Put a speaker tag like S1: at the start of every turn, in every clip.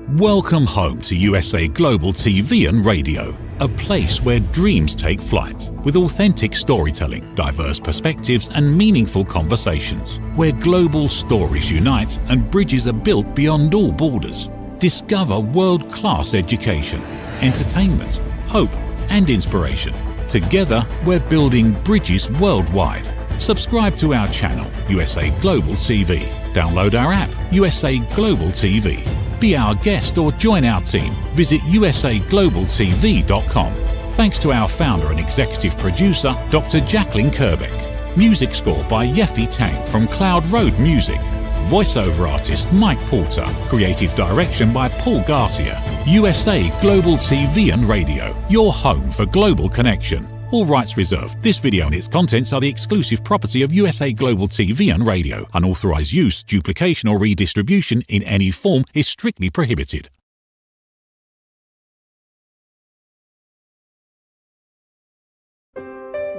S1: Welcome home to USA Global TV and Radio, a place where dreams take flight, with authentic storytelling, diverse perspectives and meaningful conversations, where global stories unite and bridges are built beyond all borders. Discover world-class education, entertainment, hope and inspiration. Together, we're building bridges worldwide. Subscribe to our channel, USA Global TV. Download our app, USA Global TV. Be our guest or join our team. Visit usaglobaltv.com. Thanks to our founder and executive producer, Dr. Jacalyn Kerbeck. Music score by Yeffy Tang from Cloud Road Music. Voiceover artist Mike Porter. Creative direction by Paul Garcia. USA Global TV and Radio, your home for global connection. All rights reserved. This video and its contents are the exclusive property of USA Global TV and Radio. Unauthorized use, duplication or redistribution in any form is strictly prohibited.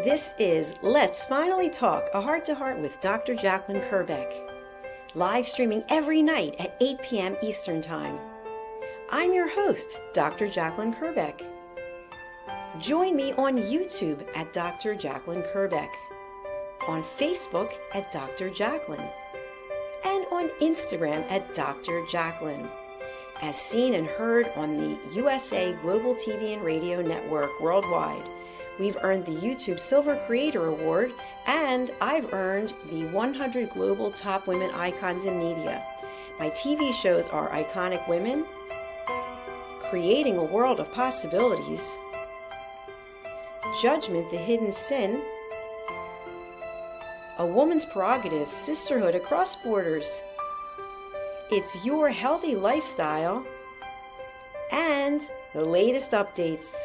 S2: This is Let's Finally Talk, a heart-to-heart with Dr. Jacalyn Kerbeck. Live streaming every night at 8 p.m. Eastern Time. I'm your host, Dr. Jacalyn Kerbeck. Join me on YouTube at Dr. Jacalyn Kerbeck, on Facebook at Dr. Jacalyn, and on Instagram at Dr. Jacalyn, as seen and heard on the USA Global TV and Radio Network worldwide. We've earned the YouTube Silver Creator Award, and I've earned the 100 Global Top Women Icons in Media. My TV shows are Iconic Women, Creating a World of Possibilities, Judgment, the Hidden Sin, A Woman's Prerogative, Sisterhood Across Borders, It's Your Healthy Lifestyle, and the latest updates.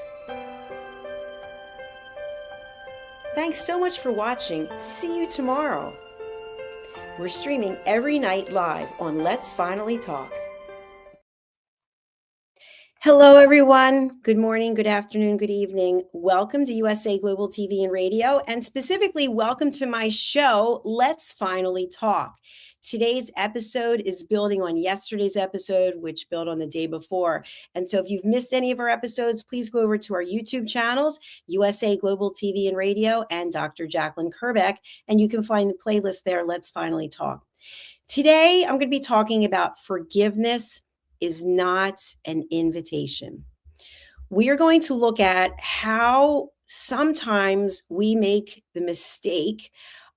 S2: Thanks so much for watching. See you tomorrow. We're streaming every night live on Let's Finally Talk. Hello, everyone. Good morning, good afternoon, good evening. Welcome to USA Global TV and Radio, and specifically welcome to my show, Let's Finally Talk. Today's episode is building on yesterday's episode, which built on the day before. And so if you've missed any of our episodes, please go over to our YouTube channels, USA Global TV and Radio and Dr. Jacalyn Kerbeck, and you can find the playlist there, Let's Finally Talk. Today, I'm going to be talking about forgiveness is not an invitation. We are going to look at how sometimes we make the mistake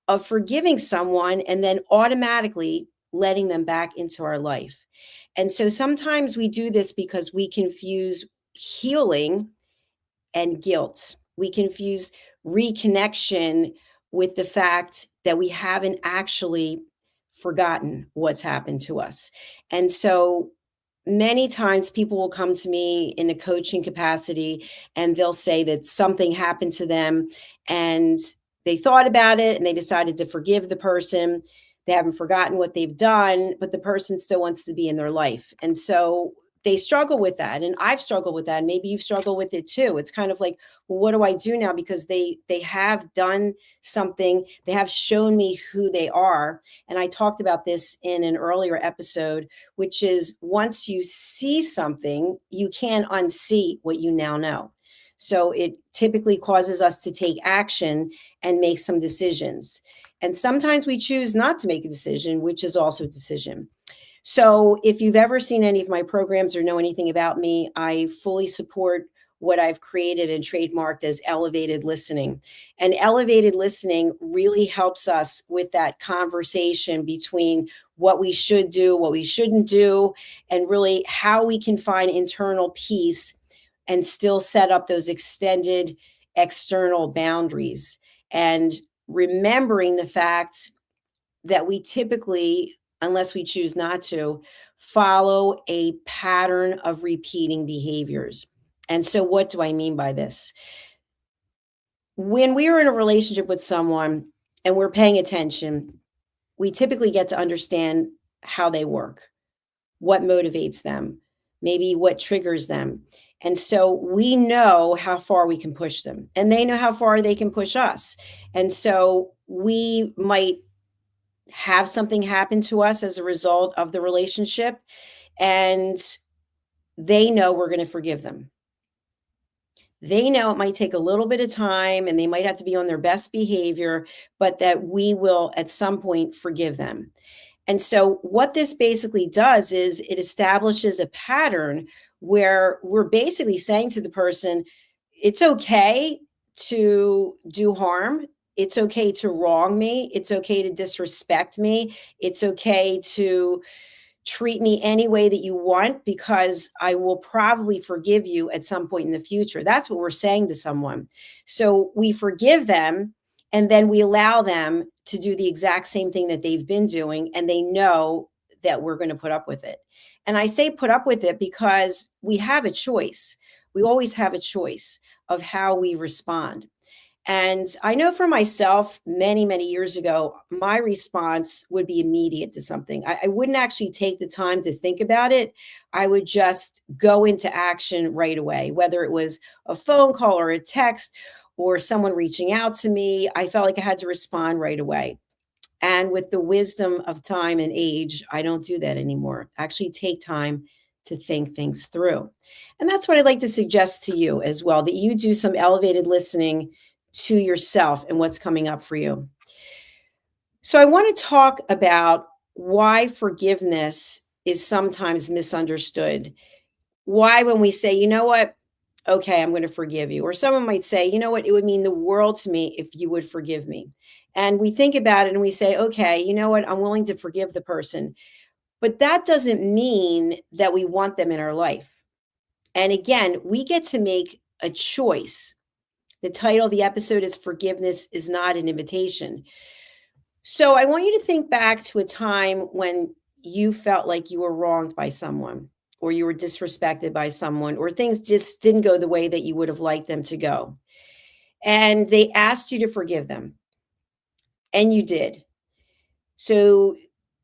S2: of forgiving someone and then automatically letting them back into our life. And so sometimes we do this because we confuse healing and guilt. We confuse reconnection with the fact that we haven't actually forgotten what's happened to us. And so many times people will come to me in a coaching capacity and they'll say that something happened to them and they thought about it and they decided to forgive the person. They haven't forgotten what they've done, but the person still wants to be in their life. And so they struggle with that. And I've struggled with that. And maybe you've struggled with it too. It's kind of like, well, what do I do now? Because they have done something. They have shown me who they are. And I talked about this in an earlier episode, which is once you see something, you can't unsee what you now know. So it typically causes us to take action and make some decisions. And sometimes we choose not to make a decision, which is also a decision. So if you've ever seen any of my programs or know anything about me, I fully support what I've created and trademarked as elevated listening. And elevated listening really helps us with that conversation between what we should do, what we shouldn't do, and really how we can find internal peace and still set up those extended external boundaries. And remembering the fact that we typically, unless we choose not to, follow a pattern of repeating behaviors. And so what do I mean by this? When we are in a relationship with someone and we're paying attention, we typically get to understand how they work, what motivates them, maybe what triggers them. And so we know how far we can push them, and they know how far they can push us. And so we might have something happen to us as a result of the relationship. And they know we're going to forgive them. They know it might take a little bit of time and they might have to be on their best behavior, but that we will at some point forgive them. And so, what this basically does is it establishes a pattern where we're basically saying to the person, it's okay to do harm. It's okay to wrong me. It's okay to disrespect me. It's okay to treat me any way that you want because I will probably forgive you at some point in the future. That's what we're saying to someone. So we forgive them and then we allow them to do the exact same thing that they've been doing. And they know that we're going to put up with it. And I say put up with it because we have a choice. We always have a choice of how we respond. And I know for myself, many, many years ago, my response would be immediate to something. I wouldn't actually take the time to think about it. I would just go into action right away, whether it was a phone call or a text or someone reaching out to me. I felt like I had to respond right away. And with the wisdom of time and age, I don't do that anymore. I actually take time to think things through. And that's what I'd like to suggest to you as well, that you do some elevated listening to yourself and what's coming up for you. So I want to talk about why forgiveness is sometimes misunderstood. Why, when we say, you know what, okay, I'm going to forgive you. Or someone might say, you know what, it would mean the world to me if you would forgive me. And we think about it and we say, okay, you know what, I'm willing to forgive the person. But that doesn't mean that we want them in our life. And again, we get to make a choice. The title of the episode is Forgiveness is Not an Invitation. So I want you to think back to a time when you felt like you were wronged by someone, or you were disrespected by someone, or things just didn't go the way that you would have liked them to go. And they asked you to forgive them. And you did. So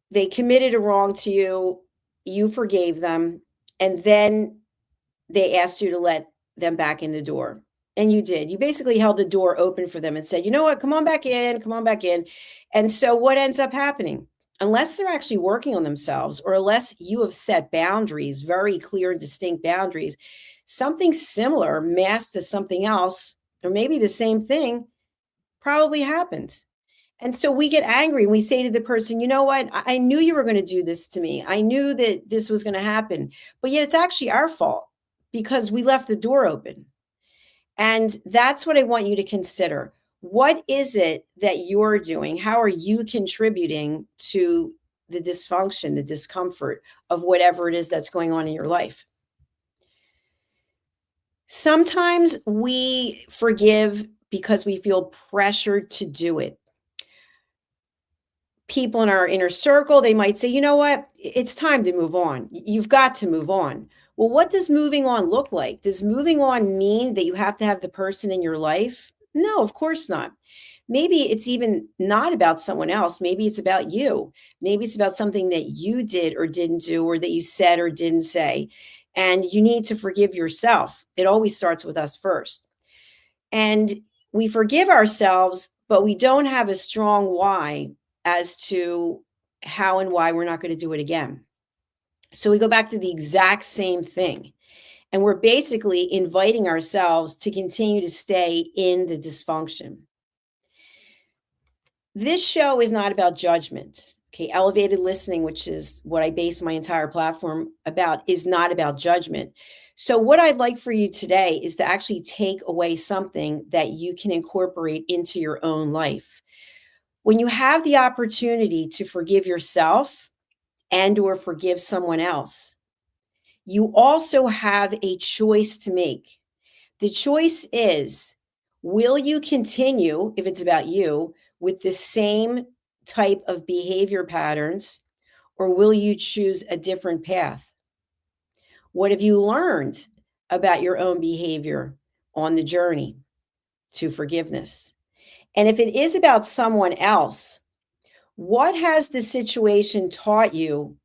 S2: they committed a wrong to you. You forgave them. And then they asked you to let them back in the door. And you did. You basically held the door open for them and said, you know what, come on back in, come on back in. And so what ends up happening? Unless they're actually working on themselves, or unless you have set boundaries, very clear and distinct boundaries, something similar masked as something else, or maybe the same thing, probably happens. And so we get angry and we say to the person, you know what, I knew you were going to do this to me. I knew that this was going to happen, but yet it's actually our fault because we left the door open. And that's what I want you to consider. What is it that you're doing? How are you contributing to the dysfunction, the discomfort of whatever it is that's going on in your life? Sometimes we forgive because we feel pressured to do it. People in our inner circle, they might say, you know what, it's time to move on. You've got to move on. Well, what does moving on look like? Does moving on mean that you have to have the person in your life? No, of course not. Maybe it's even not about someone else. Maybe it's about you. Maybe it's about something that you did or didn't do, or that you said or didn't say. And you need to forgive yourself. It always starts with us first. And we forgive ourselves, but we don't have a strong why as to how and why we're not going to do it again. So we go back to the exact same thing. And we're basically inviting ourselves to continue to stay in the dysfunction. This show is not about judgment. Okay, elevated listening, which is what I base my entire platform about, is not about judgment. So what I'd like for you today is to actually take away something that you can incorporate into your own life. When you have the opportunity to forgive yourself and or forgive someone else, you also have a choice to make. The choice is, will you continue, if it's about you, with the same type of behavior patterns, or will you choose a different path? What have you learned about your own behavior on the journey to forgiveness? And if it is about someone else, what has the situation taught you,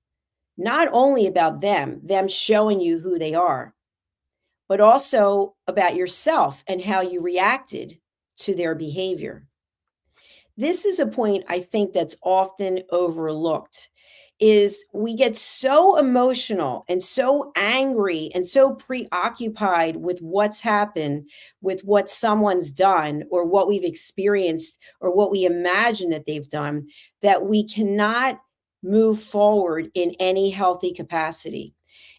S2: not only about them showing you who they are, but also about yourself and how you reacted to their behavior? This is a point I think that's often overlooked is we get so emotional and so angry and so preoccupied with what's happened, with what someone's done or what we've experienced or what we imagine that they've done, that we cannot move forward in any healthy capacity.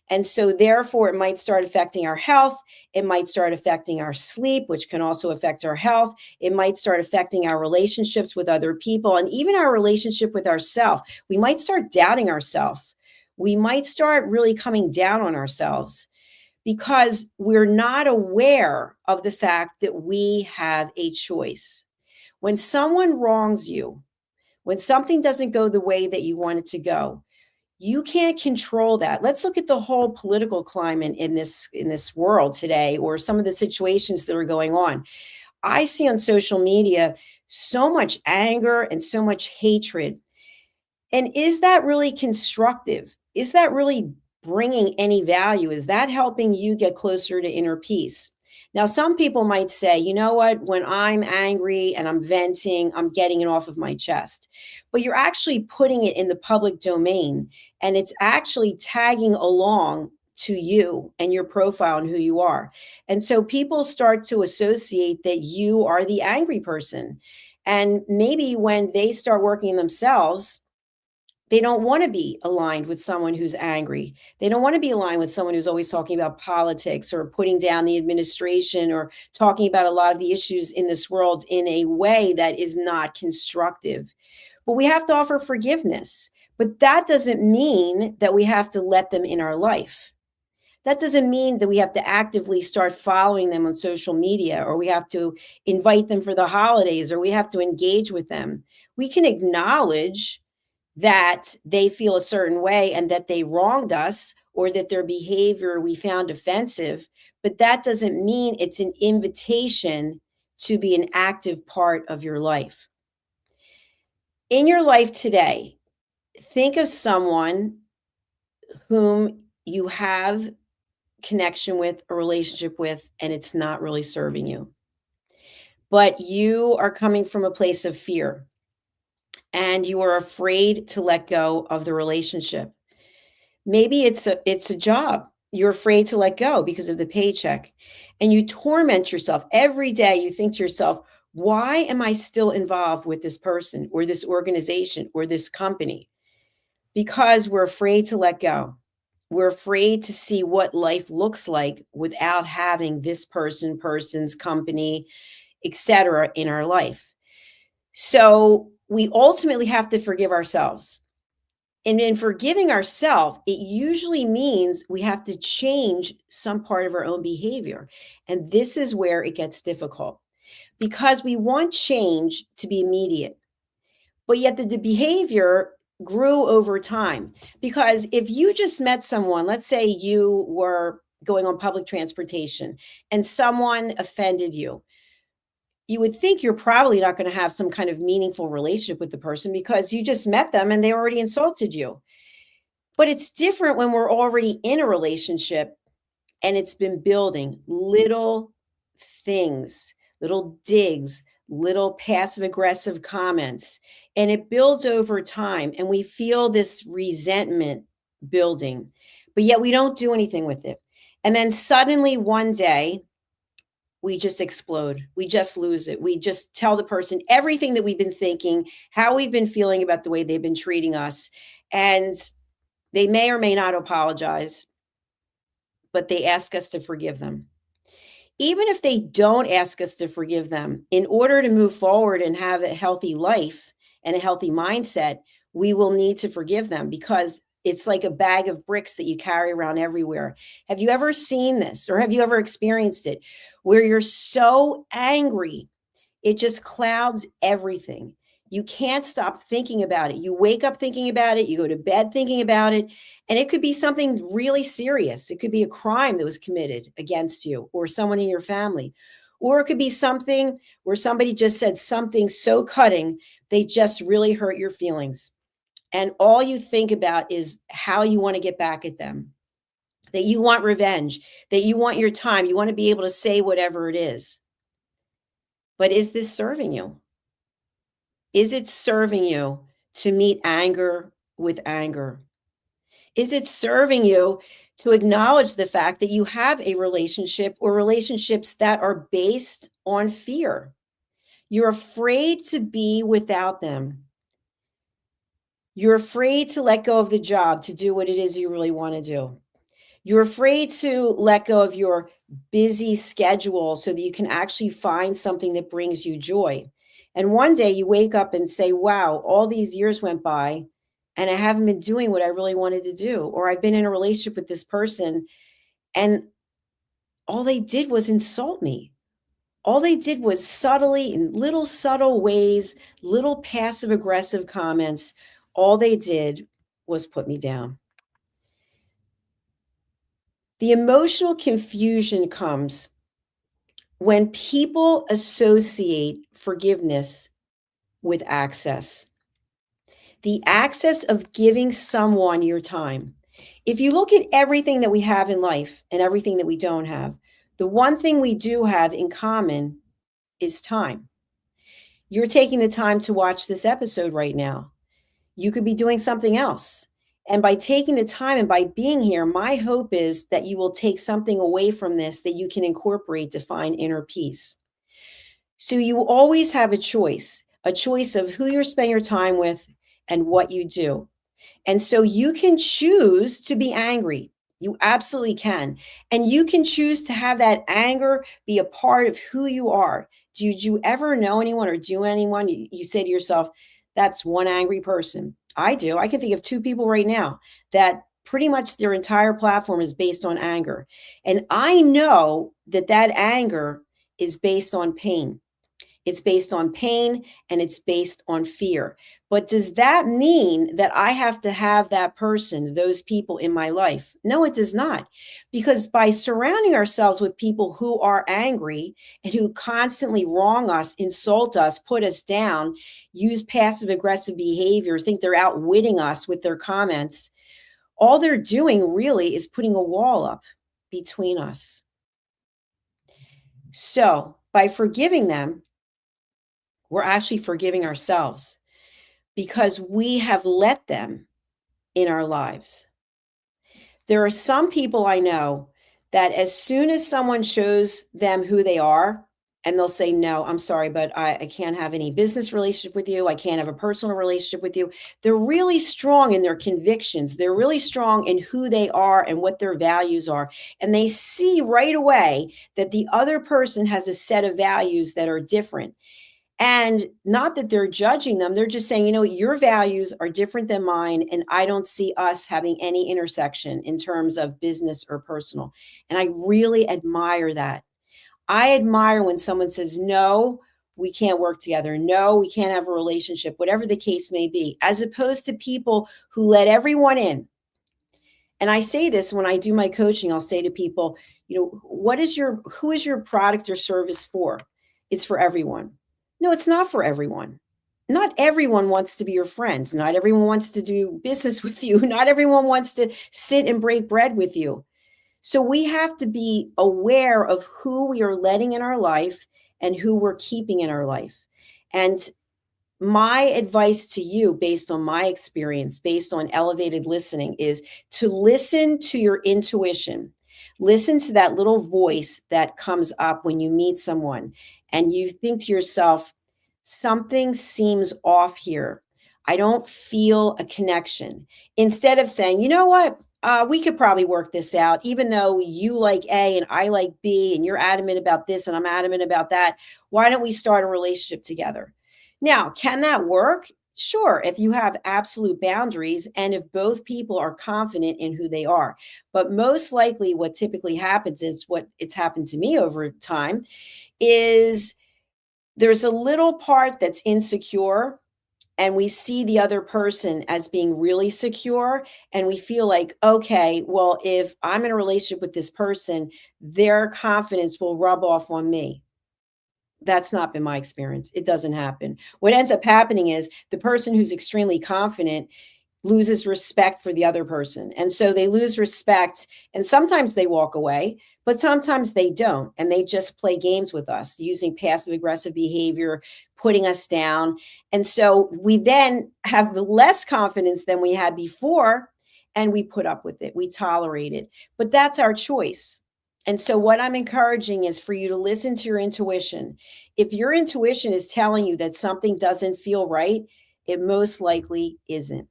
S2: And so, therefore, it might start affecting our health. It might start affecting our sleep, which can also affect our health. It might start affecting our relationships with other people and even our relationship with ourselves. We might start doubting ourselves. We might start really coming down on ourselves because we're not aware of the fact that we have a choice. When someone wrongs you, when something doesn't go the way that you want it to go, you can't control that. Let's look at the whole political climate in this world today, or some of the situations that are going on. I see on social media so much anger and so much hatred. And is that really constructive? Is that really bringing any value? Is that helping you get closer to inner peace? Now, some people might say, you know what, when I'm angry and I'm venting, I'm getting it off of my chest. But you're actually putting it in the public domain and it's actually tagging along to you and your profile and who you are. And so people start to associate that you are the angry person. And maybe when they start working themselves, they don't want to be aligned with someone who's angry. They don't want to be aligned with someone who's always talking about politics or putting down the administration or talking about a lot of the issues in this world in a way that is not constructive. But we have to offer forgiveness. But that doesn't mean that we have to let them in our life. That doesn't mean that we have to actively start following them on social media or we have to invite them for the holidays or we have to engage with them. We can acknowledge that they feel a certain way and that they wronged us or that their behavior we found offensive. But that doesn't mean it's an invitation to be an active part of your life. In your life today, think of someone whom you have connection with, a relationship with, and it's not really serving you. But you are coming from a place of fear and you are afraid to let go of the relationship. Maybe it's a job. You're afraid to let go because of the paycheck. And you torment yourself every day. You think to yourself, why am I still involved with this person or this organization or this company? Because we're afraid to let go. We're afraid to see what life looks like without having this person's company, etc. in our life. So we ultimately have to forgive ourselves. And in forgiving ourselves, it usually means we have to change some part of our own behavior. And this is where it gets difficult because we want change to be immediate, but yet the behavior grew over time. Because if you just met someone, let's say you were going on public transportation and someone offended you, you would think you're probably not going to have some kind of meaningful relationship with the person because you just met them and they already insulted you. But it's different when we're already in a relationship and it's been building little things, little digs, little passive aggressive comments, and it builds over time. And we feel this resentment building, but yet we don't do anything with it. And then suddenly one day, we just explode. We just lose it. We just tell the person everything that we've been thinking, how we've been feeling about the way they've been treating us. And they may or may not apologize, but they ask us to forgive them. Even if they don't ask us to forgive them, in order to move forward and have a healthy life and a healthy mindset, we will need to forgive them because it's like a bag of bricks that you carry around everywhere. Have you ever seen this or have you ever experienced it where you're so angry, it just clouds everything? You can't stop thinking about it. You wake up thinking about it, you go to bed thinking about it, and it could be something really serious. It could be a crime that was committed against you or someone in your family. Or it could be something where somebody just said something so cutting, they just really hurt your feelings. And all you think about is how you want to get back at them, that you want revenge, that you want your time, you want to be able to say whatever it is. But is this serving you? Is it serving you to meet anger with anger? Is it serving you to acknowledge the fact that you have a relationship or relationships that are based on fear? You're afraid to be without them. You're afraid to let go of the job to do what it is you really want to do. You're afraid to let go of your busy schedule so that you can actually find something that brings you joy. And one day you wake up and say, wow, all these years went by and I haven't been doing what I really wanted to do. Or I've been in a relationship with this person and all they did was insult me. All they did was subtly, in little subtle ways, little passive aggressive comments, all they did was put me down. The emotional confusion comes when people associate forgiveness with access. The access of giving someone your time. If you look at everything that we have in life and everything that we don't have, the one thing we do have in common is time. You're taking the time to watch this episode right now. You could be doing something else. And by taking the time and by being here, my hope is that you will take something away from this that you can incorporate to find inner peace. So you always have a choice of who you're spending your time with and what you do. And so you can choose to be angry. You absolutely can. And you can choose to have that anger be a part of who you are. Did you ever know anyone or do anyone, you say to yourself, that's one angry person? I do. I can think of two people right now that pretty much their entire platform is based on anger. And I know that that anger is based on pain. It's based on pain and it's based on fear. But does that mean that I have to have that person, those people in my life? No, it does not. Because by surrounding ourselves with people who are angry and who constantly wrong us, insult us, put us down, use passive aggressive behavior, think they're outwitting us with their comments, all they're doing really is putting a wall up between us. So by forgiving them, we're actually forgiving ourselves because we have let them in our lives. There are some people I know that as soon as someone shows them who they are, and they'll say, no, I'm sorry, but I can't have any business relationship with you. I can't have a personal relationship with you. They're really strong in their convictions. They're really strong in who they are and what their values are. And they see right away that the other person has a set of values that are different. And not that they're judging them, they're just saying, your values are different than mine, and I don't see us having any intersection in terms of business or personal. And I really admire that. I admire when someone says, no, we can't work together. No, we can't have a relationship, whatever the case may be, as opposed to people who let everyone in. And I say this when I do my coaching, I'll say to people, who is your product or service for? It's for everyone. No, it's not for everyone. Not everyone wants to be your friends. Not everyone wants to do business with you. Not everyone wants to sit and break bread with you. So we have to be aware of who we are letting in our life and who we're keeping in our life. And my advice to you, based on my experience, based on elevated listening, is to listen to your intuition. Listen to that little voice that comes up when you meet someone and you think to yourself, something seems off here. I don't feel a connection. Instead of saying, you know what? We could probably work this out, even though you like A and I like B, and you're adamant about this and I'm adamant about that. Why don't we start a relationship together? Now, can that work? Sure, if you have absolute boundaries and if both people are confident in who they are. But most likely what typically happens is what it's happened to me over time is there's a little part that's insecure and we see the other person as being really secure and we feel like, okay, well, if I'm in a relationship with this person, their confidence will rub off on me. That's not been my experience. It doesn't happen. What ends up happening is the person who's extremely confident loses respect for the other person. And so they lose respect, and sometimes they walk away, but sometimes they don't. And they just play games with us using passive aggressive behavior, putting us down. And so we then have less confidence than we had before, and we put up with it. We tolerate it. But that's our choice. And so what I'm encouraging is for you to listen to your intuition. If your intuition is telling you that something doesn't feel right, it most likely isn't.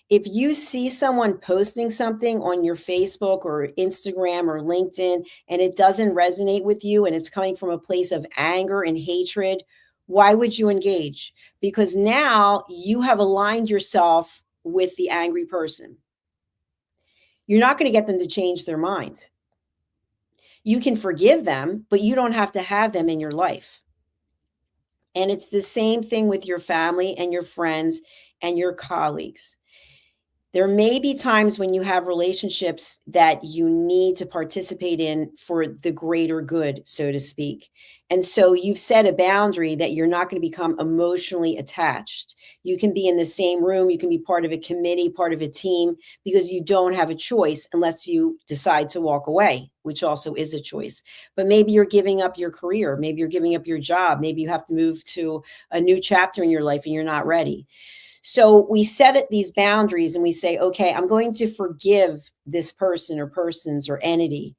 S2: If you see someone posting something on your Facebook or Instagram or LinkedIn and it doesn't resonate with you and it's coming from a place of anger and hatred, why would you engage? Because now you have aligned yourself with the angry person. You're not going to get them to change their mind. You can forgive them, but you don't have to have them in your life. And it's the same thing with your family and your friends and your colleagues. There may be times when you have relationships that you need to participate in for the greater good, so to speak. And so you've set a boundary that you're not going to become emotionally attached. You can be in the same room, you can be part of a committee, part of a team, because you don't have a choice unless you decide to walk away, which also is a choice. But maybe you're giving up your career, maybe you're giving up your job, maybe you have to move to a new chapter in your life and you're not ready. So we set these boundaries and we say, okay, I'm going to forgive this person or persons or entity,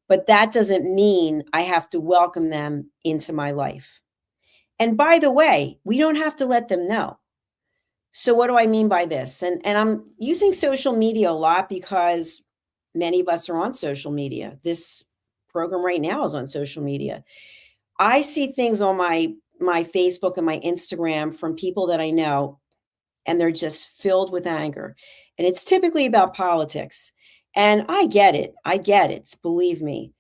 S2: but that doesn't mean I have to welcome them into my life. And by the way, we don't have to let them know. So what do I mean by this? And I'm using social media a lot because many of us are on social media. This program right now is on social media. I see things on my Facebook and my Instagram from people that I know, and they're just filled with anger. And it's typically about politics. And I get it. Believe me.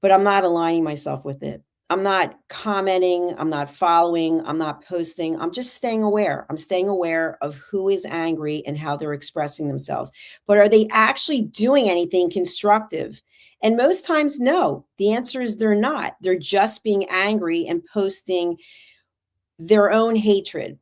S2: But I'm not aligning myself with it. I'm not commenting. I'm not following. I'm not posting. I'm just staying aware. I'm staying aware of who is angry and how they're expressing themselves. But are they actually doing anything constructive? And most times, no. The answer is they're not. They're just being angry and posting their own hatred.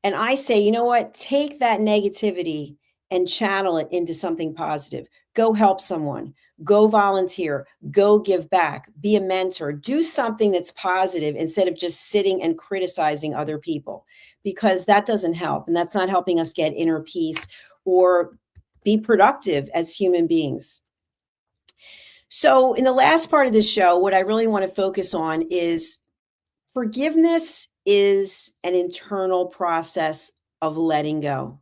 S2: And I say, you know what? Take that negativity and channel it into something positive. Go help someone. Go volunteer. Go give back. Be a mentor. Do something that's positive instead of just sitting and criticizing other people, because that doesn't help. And that's not helping us get inner peace or be productive as human beings. So in the last part of this show, what I really want to focus on is forgiveness is an internal process of letting go.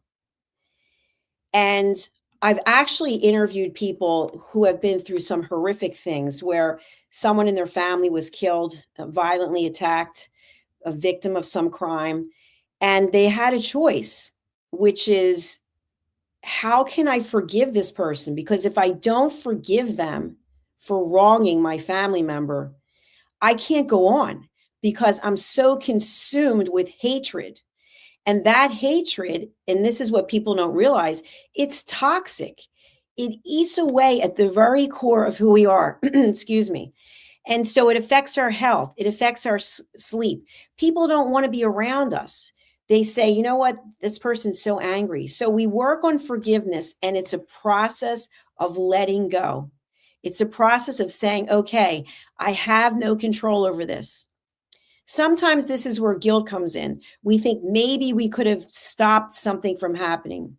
S2: And I've actually interviewed people who have been through some horrific things where someone in their family was killed, violently attacked, a victim of some crime. And they had a choice, which is, how can I forgive this person? Because if I don't forgive them for wronging my family member, I can't go on, because I'm so consumed with hatred. And that hatred, and this is what people don't realize, it's toxic. It eats away at the very core of who we are. Excuse me. And so it affects our health. It affects our sleep. People don't want to be around us. They say, you know what? This person's so angry. So we work on forgiveness, and it's a process of letting go. It's a process of saying, okay, I have no control over this. Sometimes this is where guilt comes in. We think maybe we could have stopped something from happening.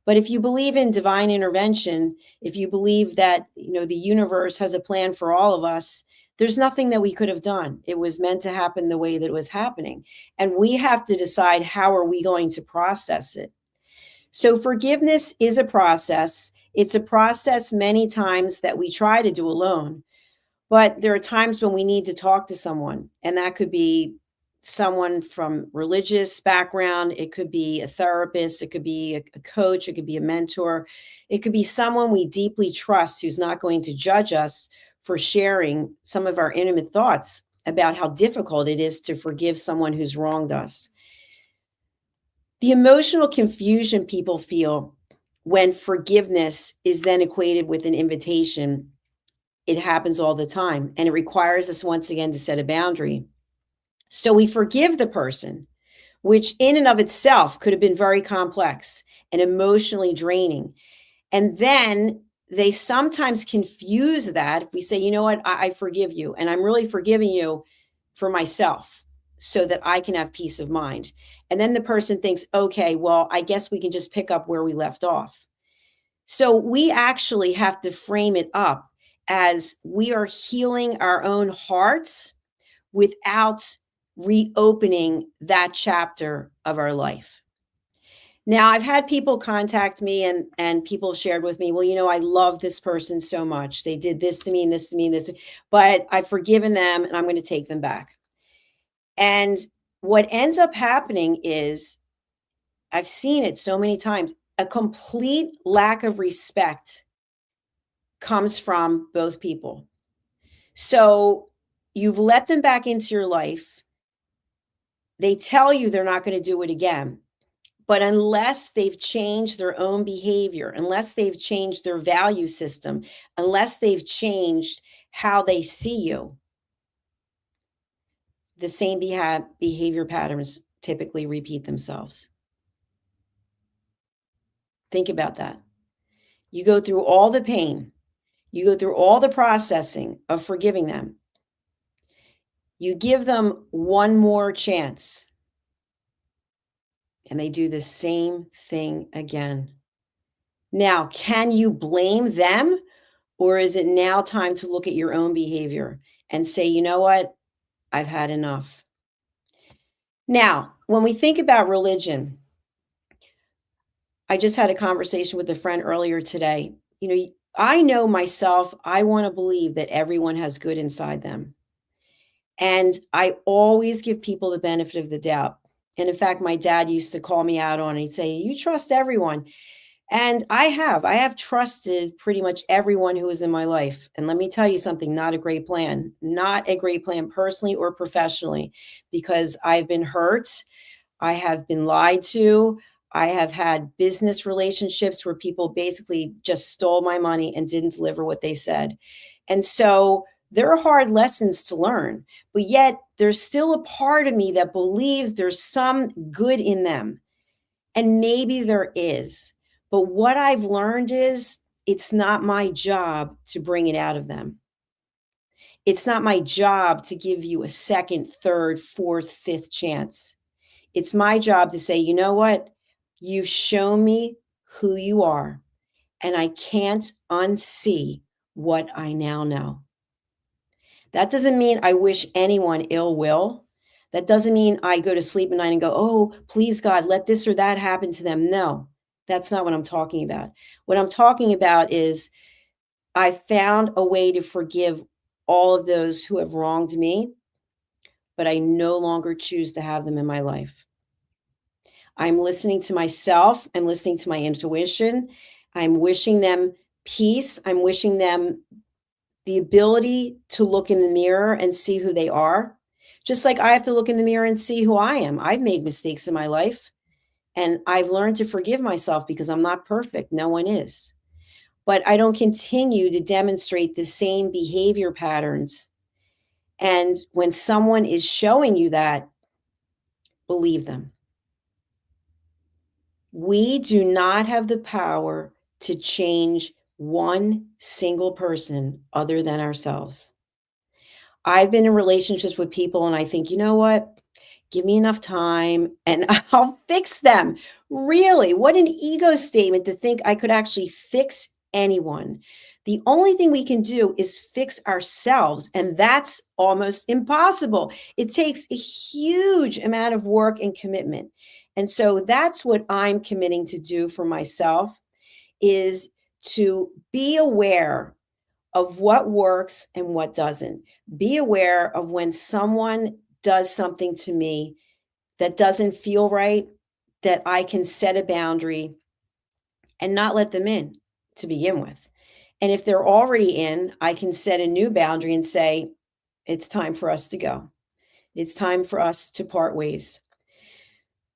S2: But if you believe in divine intervention, if you believe that, the universe has a plan for all of us, there's nothing that we could have done. It was meant to happen the way that it was happening. And we have to decide, how are we going to process it? So forgiveness is a process. It's a process many times that we try to do alone. But there are times when we need to talk to someone, and that could be someone from religious background. It could be a therapist. It could be a coach. It could be a mentor. It could be someone we deeply trust who's not going to judge us for sharing some of our intimate thoughts about how difficult it is to forgive someone who's wronged us. The emotional confusion people feel when forgiveness is then equated with an invitation, it happens all the time, and it requires us once again to set a boundary. So we forgive the person, which in and of itself could have been very complex and emotionally draining. And then they sometimes confuse that. If we say, you know what, I forgive you, and I'm really forgiving you for myself so that I can have peace of mind. And then the person thinks, okay, well, I guess we can just pick up where we left off. So we actually have to frame it up as we are healing our own hearts without reopening that chapter of our life. Now, I've had people contact me and people have shared with me, well, you know, I love this person so much. They did this to me and this to me and this, but I've forgiven them and I'm going to take them back. And what ends up happening is, I've seen it so many times, a complete lack of respect comes from both people. So you've let them back into your life. They tell you they're not going to do it again. But unless they've changed their own behavior, unless they've changed their value system, unless they've changed how they see you, the same behavior patterns typically repeat themselves. Think about that. You go through all the pain, you go through all the processing of forgiving them. You give them one more chance, and they do the same thing again. Now, can you blame them? Or is it now time to look at your own behavior and say, you know what? I've had enough. Now, when we think about religion, I just had a conversation with a friend earlier today. You know, I know myself, I want to believe that everyone has good inside them. And I always give people the benefit of the doubt. And in fact, my dad used to call me out on it. He'd say, you trust everyone. And I have trusted pretty much everyone who is in my life. And let me tell you something, not a great plan personally or professionally, because I've been hurt. I have been lied to. I have had business relationships where people basically just stole my money and didn't deliver what they said. And so there are hard lessons to learn, but yet there's still a part of me that believes there's some good in them. And maybe there is. But what I've learned is it's not my job to bring it out of them. It's not my job to give you a second, third, fourth, fifth chance. It's my job to say, you know what? You've shown me who you are, and I can't unsee what I now know. That doesn't mean I wish anyone ill will. That doesn't mean I go to sleep at night and go, oh, please God, let this or that happen to them. No, that's not what I'm talking about. What I'm talking about is I found a way to forgive all of those who have wronged me, but I no longer choose to have them in my life. I'm listening to myself. I'm listening to my intuition. I'm wishing them peace. I'm wishing them the ability to look in the mirror and see who they are. Just like I have to look in the mirror and see who I am. I've made mistakes in my life, and I've learned to forgive myself because I'm not perfect. No one is. But I don't continue to demonstrate the same behavior patterns. And when someone is showing you that, believe them. We do not have the power to change one single person other than ourselves. I've been in relationships with people and I think, you know what? Give me enough time and I'll fix them. Really, what an ego statement to think I could actually fix anyone. The only thing we can do is fix ourselves, and that's almost impossible. It takes a huge amount of work and commitment. And so that's what I'm committing to do for myself, is to be aware of what works and what doesn't. Be aware of when someone does something to me that doesn't feel right, that I can set a boundary and not let them in to begin with. And if they're already in, I can set a new boundary and say, it's time for us to go. It's time for us to part ways.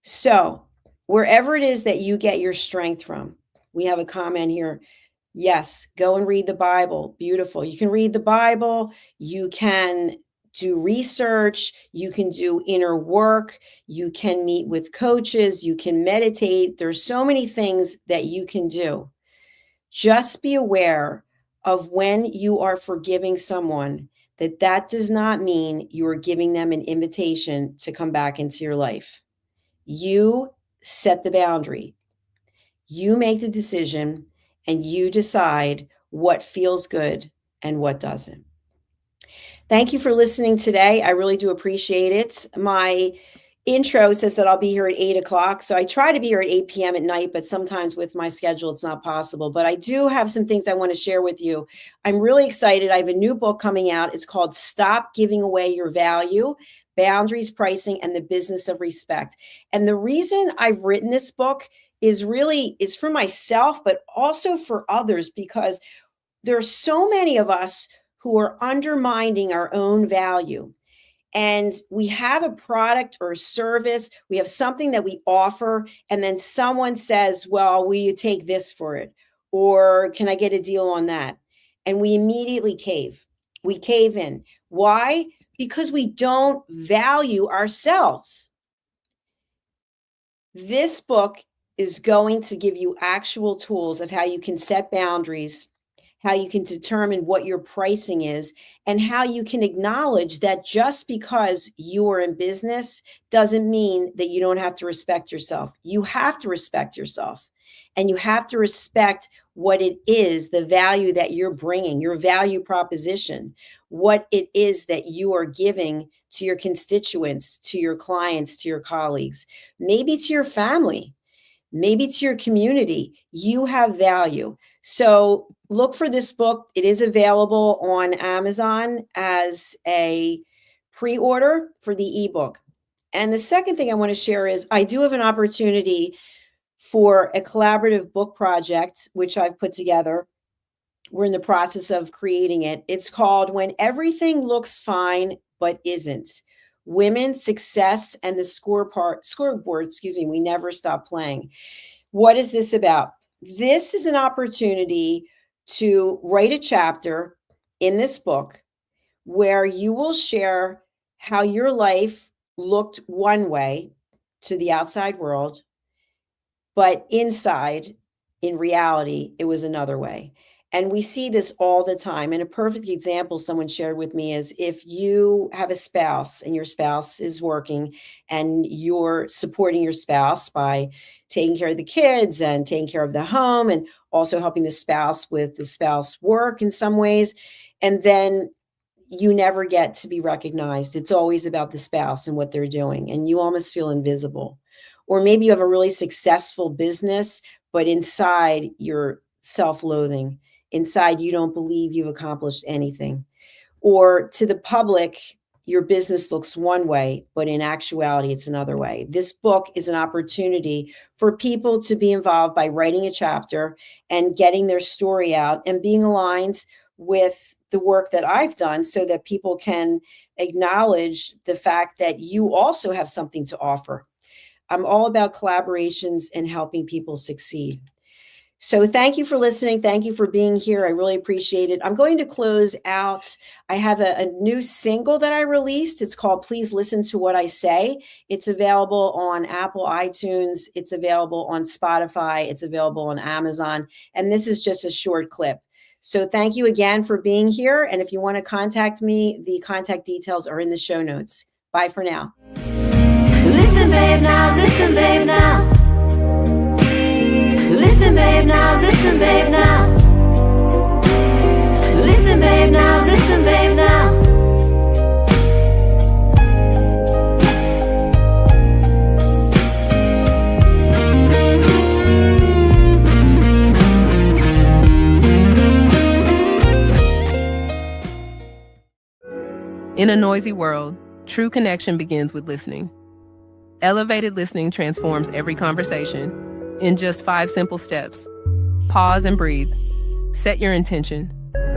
S2: So wherever it is that you get your strength from, we have a comment here. Yes, go and read the Bible. Beautiful. You can read the Bible. You can do research, you can do inner work, you can meet with coaches, you can meditate. There's so many things that you can do. Just be aware of when you are forgiving someone, that does not mean you are giving them an invitation to come back into your life. You set the boundary. You make the decision and you decide what feels good and what doesn't. Thank you for listening today. I really do appreciate it. My intro says that I'll be here at 8:00. So I try to be here at 8 p.m. at night, but sometimes with my schedule, it's not possible. But I do have some things I want to share with you. I'm really excited. I have a new book coming out. It's called Stop Giving Away Your Value: Boundaries, Pricing, and the Business of Respect. And the reason I've written this book is for myself, but also for others, because there are so many of us who are undermining our own value. And we have a product or a service, we have something that we offer, and then someone says, well, will you take this for it? Or can I get a deal on that? And we immediately cave. We cave in. Why? Because we don't value ourselves. This book is going to give you actual tools of how you can set boundaries, how you can determine what your pricing is, and how you can acknowledge that just because you are in business doesn't mean that you don't have to respect yourself. You have to respect yourself, and you have to respect what it is, the value that you're bringing, your value proposition, what it is that you are giving to your constituents, to your clients, to your colleagues, maybe to your family, maybe to your community. You have value. So look for this book. It is available on Amazon as a pre-order for the ebook. And the second thing I want to share is I do have an opportunity for a collaborative book project, which I've put together. We're in the process of creating it. It's called When Everything Looks Fine But Isn't: Women's Success and the Scoreboard, we never stop playing. What is this about? This is an opportunity to write a chapter in this book where you will share how your life looked one way to the outside world, but inside, in reality, it was another way. And we see this all the time. And a perfect example someone shared with me is if you have a spouse and your spouse is working and you're supporting your spouse by taking care of the kids and taking care of the home and also helping the spouse with the spouse work in some ways, and then you never get to be recognized. It's always about the spouse and what they're doing, and you almost feel invisible. Or maybe you have a really successful business, but inside you're self-loathing. Inside, you don't believe you've accomplished anything. Or to the public, your business looks one way, but in actuality, it's another way. This book is an opportunity for people to be involved by writing a chapter and getting their story out and being aligned with the work that I've done so that people can acknowledge the fact that you also have something to offer. I'm all about collaborations and helping people succeed. So thank you for listening. Thank you for being here. I really appreciate it. I'm going to close out. I have a new single that I released. It's called Please Listen to What I Say. It's available on Apple iTunes. It's available on Spotify. It's available on Amazon. And this is just a short clip. So thank you again for being here. And if you want to contact me, the contact details are in the show notes. Bye for now.
S3: Listen, babe, now. Listen, babe, now. Listen, babe, now. Listen, babe, now. Listen, babe, now. Listen, babe, now.
S4: In a noisy world, true connection begins with listening. Elevated listening transforms every conversation in just 5 simple steps. Pause and breathe. Set your intention.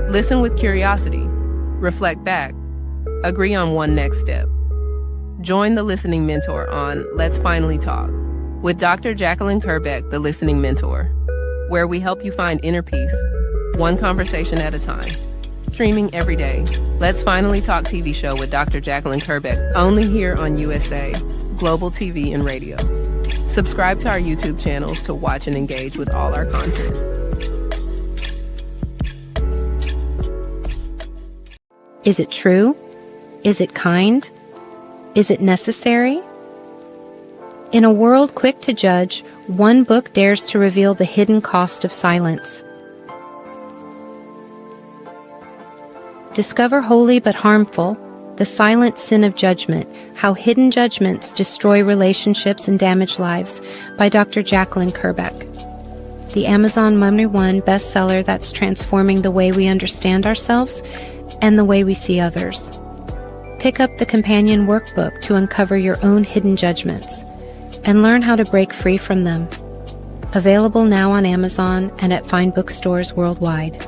S4: Listen with curiosity. Reflect back. Agree on one next step. Join the Listening Mentor on Let's Finally Talk with Dr. Jacalyn, the Listening Mentor, where we help you find inner peace, one conversation at a time. dreaming every day. Let's Finally Talk TV show with Dr. Jacalyn Kerbeck, only here on USA, Global TV and Radio. Subscribe to our YouTube channels to watch and engage with all our content.
S5: Is it true? Is it kind? Is it necessary? In a world quick to judge, one book dares to reveal the hidden cost of silence. Discover Holy but Harmful, The Silent Sin of Judgment, How Hidden Judgments Destroy Relationships and Damage Lives by Dr. Jacalyn Kerbeck. The Amazon #1 bestseller that's transforming the way we understand ourselves and the way we see others. Pick up the companion workbook to uncover your own hidden judgments and learn how to break free from them. Available now on Amazon and at fine bookstores worldwide.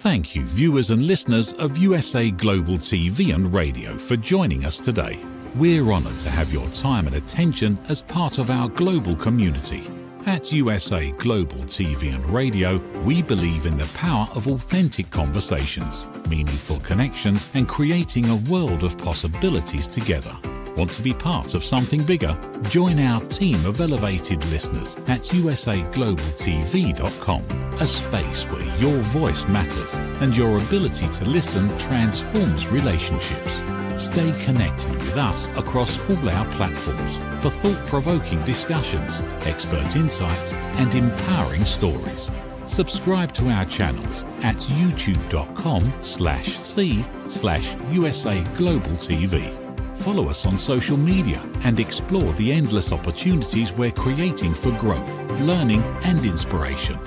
S1: Thank you, viewers and listeners of USA Global TV and Radio, for joining us today. We're honoured to have your time and attention as part of our global community. At USA Global TV and Radio, we believe in the power of authentic conversations, meaningful connections, and creating a world of possibilities together. Want to be part of something bigger? Join our team of elevated listeners at usaglobaltv.com, a space where your voice matters and your ability to listen transforms relationships. Stay connected with us across all our platforms for thought-provoking discussions, expert insights, and empowering stories. Subscribe to our channels at youtube.com/c/USAGlobalTV. Follow us on social media and explore the endless opportunities we're creating for growth, learning, and inspiration.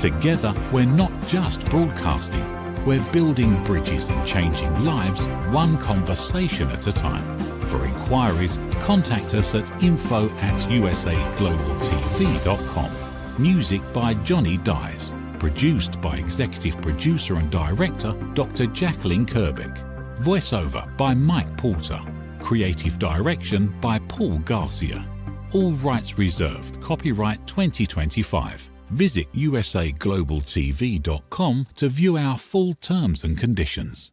S1: Together, we're not just broadcasting, we're building bridges and changing lives one conversation at a time. For inquiries, contact us at info@usaglobaltv.com. Music by Johnny Dies. Produced by Executive Producer and Director Dr. Jacalyn Kerbeck. Voiceover by Mike Porter. Creative Direction by Paul Garcia. All rights reserved. Copyright 2025. Visit usaglobaltv.com to view our full terms and conditions.